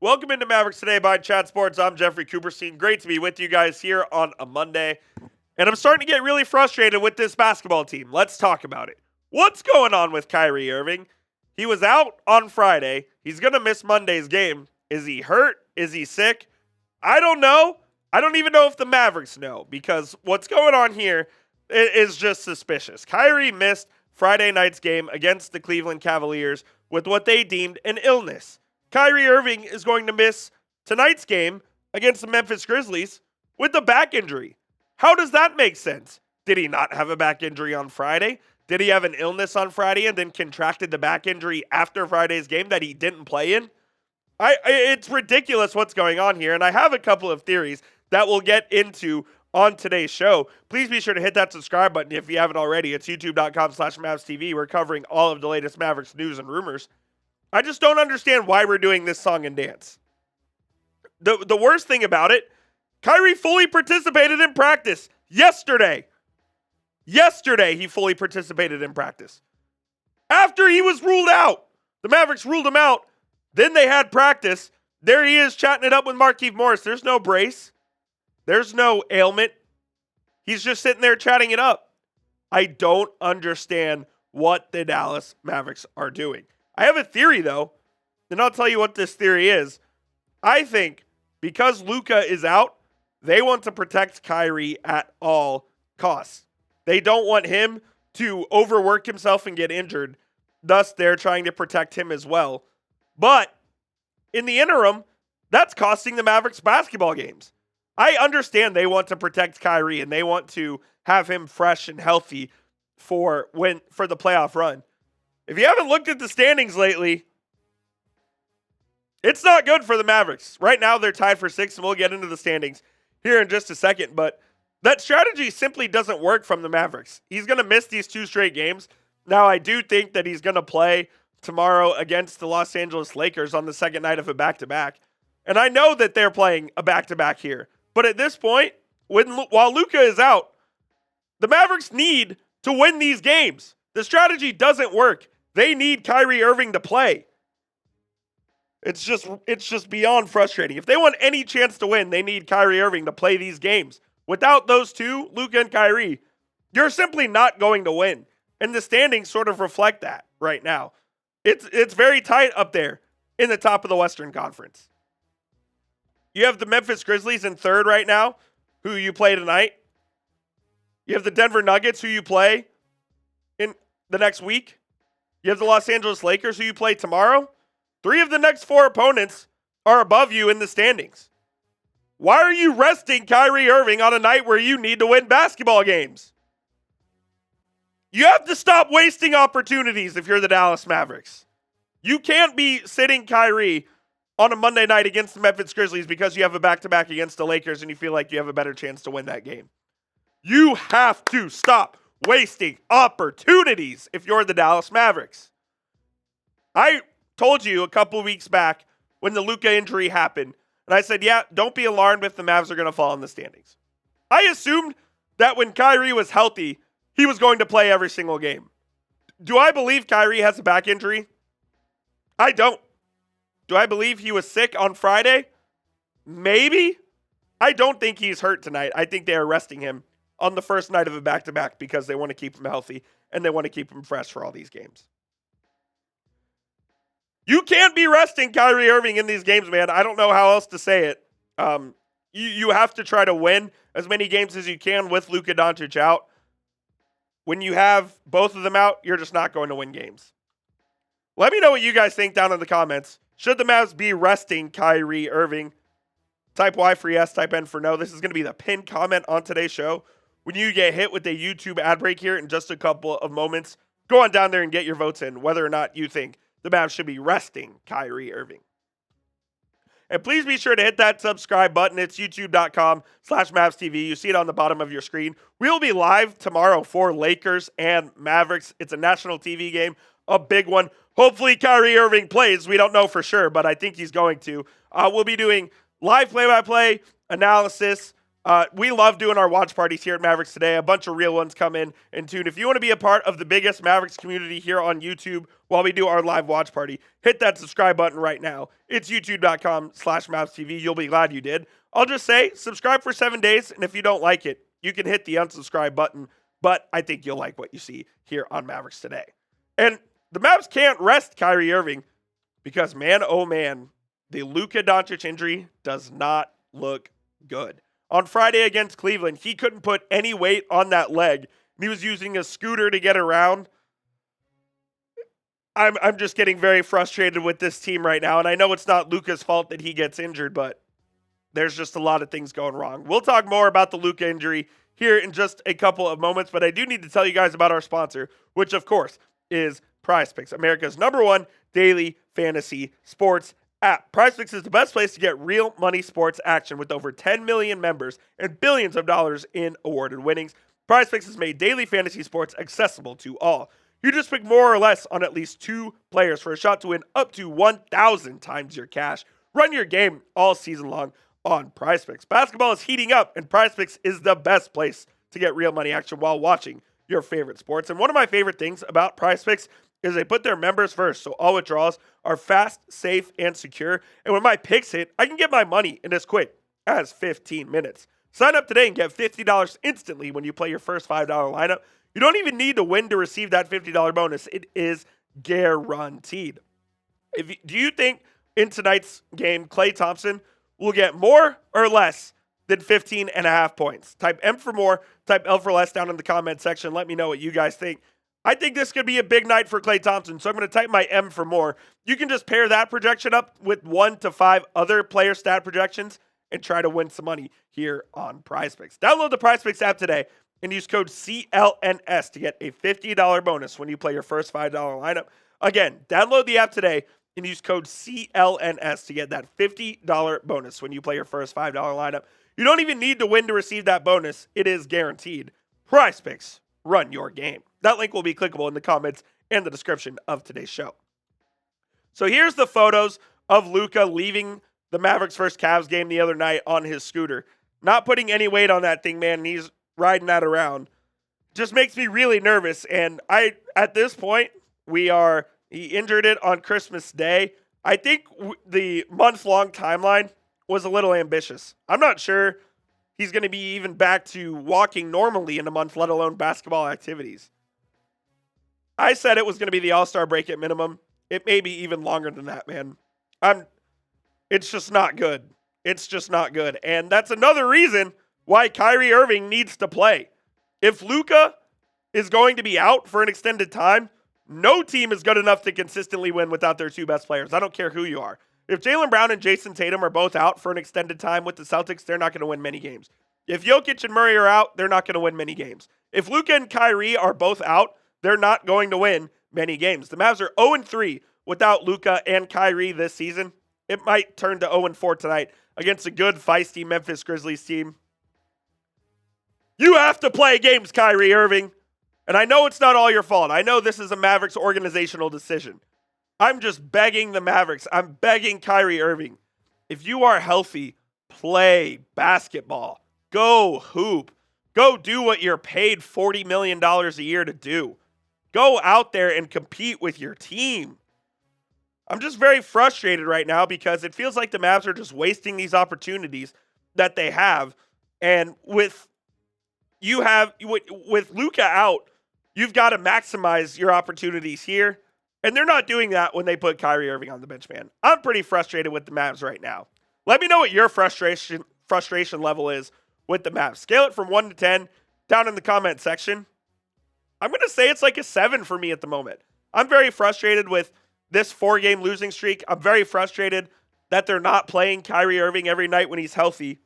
Welcome into Mavericks Today by Chat Sports. I'm Jeffrey Cooperstein. Great to be with you guys here on a Monday. And I'm starting to get really frustrated with this basketball team. Let's talk about it. What's going on with Kyrie Irving? He was out on Friday. He's going to miss Monday's game. Is he hurt? Is he sick? I don't know. I don't even know if the Mavericks know, because what's going on here is just suspicious. Kyrie missed Friday night's game against the Cleveland Cavaliers with what they deemed an illness. Kyrie Irving is going to miss tonight's game against the Memphis Grizzlies with a back injury. How does that make sense? Did he not have a back injury on Friday? Did he have an illness on Friday and then contracted the back injury after Friday's game that he didn't play in? It's ridiculous what's going on here, and I have a couple of theories that we'll get into on today's show. Please be sure to hit that subscribe button if you haven't already. It's youtube.com/MavsTV. We're covering all of the latest Mavericks news and rumors. I just don't understand why we're doing this song and dance. The worst thing about it, Kyrie fully participated in practice yesterday. Yesterday, he fully participated in practice. After he was ruled out, the Mavericks ruled him out. Then they had practice. There he is chatting it up with Markieff Morris. There's no brace. There's no ailment. He's just sitting there chatting it up. I don't understand what the Dallas Mavericks are doing. I have a theory, though, and I'll tell you what this theory is. I think because Luka is out, they want to protect Kyrie at all costs. They don't want him to overwork himself and get injured. Thus, they're trying to protect him as well. But in the interim, that's costing the Mavericks basketball games. I understand they want to protect Kyrie and they want to have him fresh and healthy for the playoff run. If you haven't looked at the standings lately, it's not good for the Mavericks. Right now, they're tied for 6th, and we'll get into the standings here in just a second. But that strategy simply doesn't work from the Mavericks. He's going to miss these 2 straight games. Now, I do think that he's going to play tomorrow against the Los Angeles Lakers on the second night of a back-to-back. And I know that they're playing a back-to-back here. But at this point, while Luka is out, the Mavericks need to win these games. The strategy doesn't work. They need Kyrie Irving to play. It's just beyond frustrating. If they want any chance to win, they need Kyrie Irving to play these games. Without those two, Luka and Kyrie, you're simply not going to win. And the standings sort of reflect that right now. It's very tight up there in the top of the Western Conference. You have the Memphis Grizzlies in 3rd right now, who you play tonight. You have the Denver Nuggets, who you play in the next week. You have the Los Angeles Lakers, who you play tomorrow. 3 of the next 4 opponents are above you in the standings. Why are you resting Kyrie Irving on a night where you need to win basketball games? You have to stop wasting opportunities if you're the Dallas Mavericks. You can't be sitting Kyrie on a Monday night against the Memphis Grizzlies because you have a back-to-back against the Lakers and you feel like you have a better chance to win that game. You have to stop wasting opportunities if you're the Dallas Mavericks. I told you a couple weeks back when the Luka injury happened, and I said, yeah, don't be alarmed if the Mavs are going to fall in the standings. I assumed that when Kyrie was healthy, he was going to play every single game. Do I believe Kyrie has a back injury? I don't. Do I believe he was sick on Friday? Maybe. I don't think he's hurt tonight. I think they are resting him on the first night of a back-to-back because they want to keep him healthy and they want to keep him fresh for all these games. You can't be resting Kyrie Irving in these games, man. I don't know how else to say it. You have to try to win as many games as you can with Luka Doncic out. When you have both of them out, you're just not going to win games. Let me know what you guys think down in the comments. Should the Mavs be resting Kyrie Irving? Type Y for yes, type N for no. This is going to be the pinned comment on today's show. When you get hit with a YouTube ad break here in just a couple of moments, go on down there and get your votes in whether or not you think the Mavs should be resting Kyrie Irving. And please be sure to hit that subscribe button. It's youtube.com/MavsTV. You see it on the bottom of your screen. We'll be live tomorrow for Lakers and Mavericks. It's a national TV game, a big one. Hopefully Kyrie Irving plays. We don't know for sure, but I think he's going to. We'll be doing live play-by-play analysis, We love doing our watch parties here at Mavericks Today. A bunch of real ones come in and tune. If you want to be a part of the biggest Mavericks community here on YouTube while we do our live watch party, hit that subscribe button right now. It's youtube.com/MavsTV. You'll be glad you did. I'll just say, subscribe for 7 days, and if you don't like it, you can hit the unsubscribe button, but I think you'll like what you see here on Mavericks Today. And the Mavs can't rest Kyrie Irving because, man, oh man, the Luka Doncic injury does not look good. On Friday against Cleveland, he couldn't put any weight on that leg. He was using a scooter to get around. I'm just getting very frustrated with this team right now, and I know it's not Luka's fault that he gets injured, but there's just a lot of things going wrong. We'll talk more about the Luka injury here in just a couple of moments, but I do need to tell you guys about our sponsor, which, of course, is PrizePicks, America's #1 daily fantasy sports app. PrizePicks is the best place to get real money sports action with over 10 million members and billions of dollars in awarded winnings. PrizePicks has made daily fantasy sports accessible to all. You just pick more or less on at least 2 players for a shot to win up to 1,000 times your cash. Run your game all season long on PrizePicks. Basketball is heating up, and PrizePicks is the best place to get real money action while watching your favorite sports. And one of my favorite things about PrizePicks is they put their members first, so all withdrawals are fast, safe, and secure. And when my picks hit, I can get my money in as quick as 15 minutes. Sign up today and get $50 instantly when you play your first $5 lineup. You don't even need to win to receive that $50 bonus. It is guaranteed. Do you think in tonight's game, Klay Thompson will get more or less than 15.5 points? Type M for more, type L for less down in the comment section. Let me know what you guys think. I think this could be a big night for Klay Thompson, so I'm going to type my M for more. You can just pair that projection up with 1 to 5 other player stat projections and try to win some money here on PrizePicks. Download the PrizePicks app today and use code CLNS to get a $50 bonus when you play your first $5 lineup. Again, download the app today and use code CLNS to get that $50 bonus when you play your first $5 lineup. You don't even need to win to receive that bonus. It is guaranteed. PrizePicks, run your game. That link will be clickable in the comments and the description of today's show. So here's the photos of Luka leaving the Mavericks' first Cavs game the other night on his scooter. Not putting any weight on that thing, man. He's riding that around. Just makes me really nervous. And at this point, he injured it on Christmas Day. I think the month-long timeline was a little ambitious. I'm not sure he's going to be even back to walking normally in a month, let alone basketball activities. I said it was going to be the All-Star break at minimum. It may be even longer than that, man. It's just not good. It's just not good. And that's another reason why Kyrie Irving needs to play. If Luka is going to be out for an extended time, no team is good enough to consistently win without their 2 best players. I don't care who you are. If Jaylen Brown and Jason Tatum are both out for an extended time with the Celtics, they're not going to win many games. If Jokic and Murray are out, they're not going to win many games. If Luka and Kyrie are both out, they're not going to win many games. The Mavs are 0-3 without Luka and Kyrie this season. It might turn to 0-4 tonight against a good, feisty Memphis Grizzlies team. You have to play games, Kyrie Irving. And I know it's not all your fault. I know this is a Mavericks organizational decision. I'm just begging the Mavericks. I'm begging Kyrie Irving. If you are healthy, play basketball. Go hoop. Go do what you're paid $40 million a year to do. Go out there and compete with your team. I'm just very frustrated right now because it feels like the Mavs are just wasting these opportunities that they have. And with Luka out, you've got to maximize your opportunities here. And they're not doing that when they put Kyrie Irving on the bench, man. I'm pretty frustrated with the Mavs right now. Let me know what your frustration level is with the Mavs. Scale it from 1 to 10 down in the comment section. I'm going to say it's like a 7 for me at the moment. I'm very frustrated with this 4-game losing streak. I'm very frustrated that they're not playing Kyrie Irving every night when he's healthy.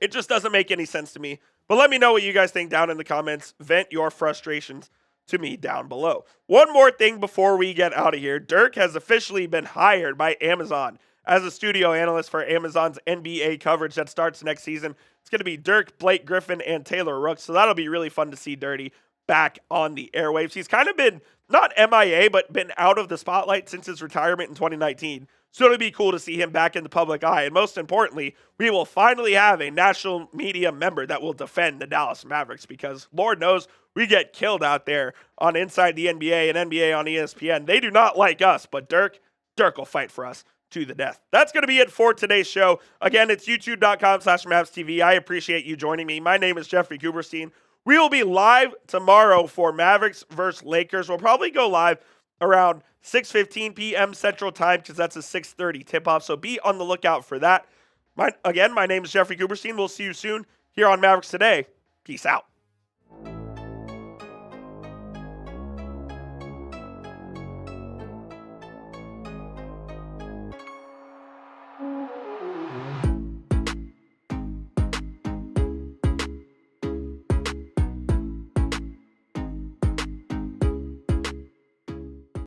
It just doesn't make any sense to me. But let me know what you guys think down in the comments. Vent your frustrations to me down below. One more thing before we get out of here. Dirk has officially been hired by Amazon as a studio analyst for Amazon's NBA coverage that starts next season. It's going to be Dirk, Blake Griffin, and Taylor Rooks. So that'll be really fun to see Dirty back on the airwaves. He's kind of been, not MIA, but been out of the spotlight since his retirement in 2019. So it'll be cool to see him back in the public eye. And most importantly, we will finally have a national media member that will defend the Dallas Mavericks, because Lord knows we get killed out there on Inside the NBA and NBA on ESPN. They do not like us, but Dirk will fight for us to the death. That's going to be it for today's show. Again, it's youtube.com/MavsTV. I appreciate you joining me. My name is Jeffrey Kuberstein. We will be live tomorrow for Mavericks versus Lakers. We'll probably go live around 6:15 p.m. Central Time, because that's a 6:30 tip-off. So be on the lookout for that. My name is Jeffrey Kuberstein. We'll see you soon here on Mavericks Today. Peace out.